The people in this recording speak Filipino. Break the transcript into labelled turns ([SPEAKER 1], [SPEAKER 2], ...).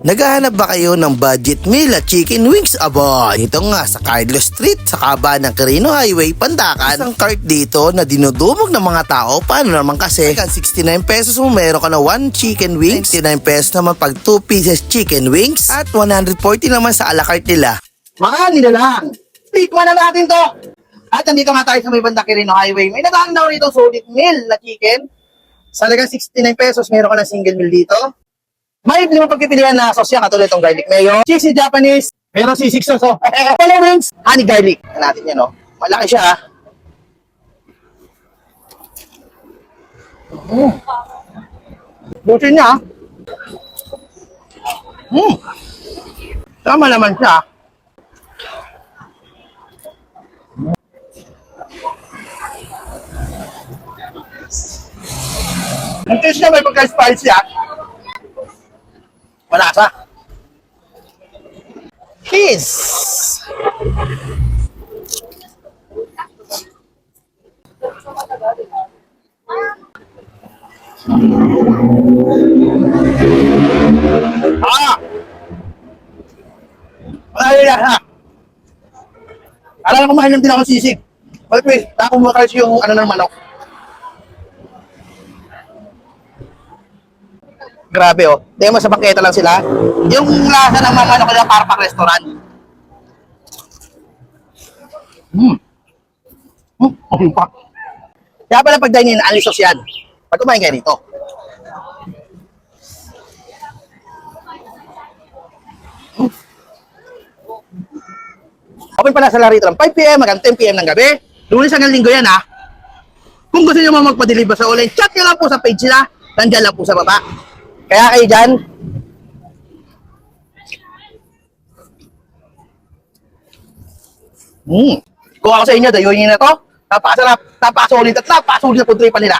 [SPEAKER 1] Naghahanap ba kayo ng budget meal at chicken wings? Aba, ito nga sa Carlos Street sa kaba ng Quirino Highway, Pandacan. Isang cart dito na dinudumog ng mga tao. Paano naman kasi? Kan 69 pesos mo meron ka na 1 chicken wings, 69 pesos naman pag 2 pieces chicken wings, at 140 naman sa a la carte nila.
[SPEAKER 2] Mga nilalang, tikman na natin to. At nandito nga tayo sa may bandang Quirino Highway. May naghahanap daw rito solid meal na chicken. Sa halagang 69 pesos, meron ka ng single meal dito. May limang pagpipilian na sauce yan, katulad itong garlic mayo, cheesy Japanese, meron sisig sauce, hello wings, honey garlic. Tignan natin yan, oh. Malaki siya, busin niya, tama naman siya. Ang taste niya may pagka-spicy, malasa. Cheese. Ay, ha. Alam ko mahal din ako sisig. Wait, tapos mo kasi yung ano ng manok. Grabe, oh. Tingnan mo sa bangketa lang sila. Yung lasa ng mga ano kaya para pang restaurant. Okay pa. Kaya pala pag dine-in, alisos yan. Pag kumain kayo dito. Open pala sa larito ng 5 p.m. hanggang 10 p.m. ng gabi. Lunes hanggang linggo yan, ha. Kung gusto nyo magpa-deliver sa online, chat nyo lang po sa page nila. Nandiyan lang po sa baba. Kaya kayo dyan, kung ako sa inyo, dayuin nyo na to, napakasarap, napakasulit at napakasulit na puntripan nila.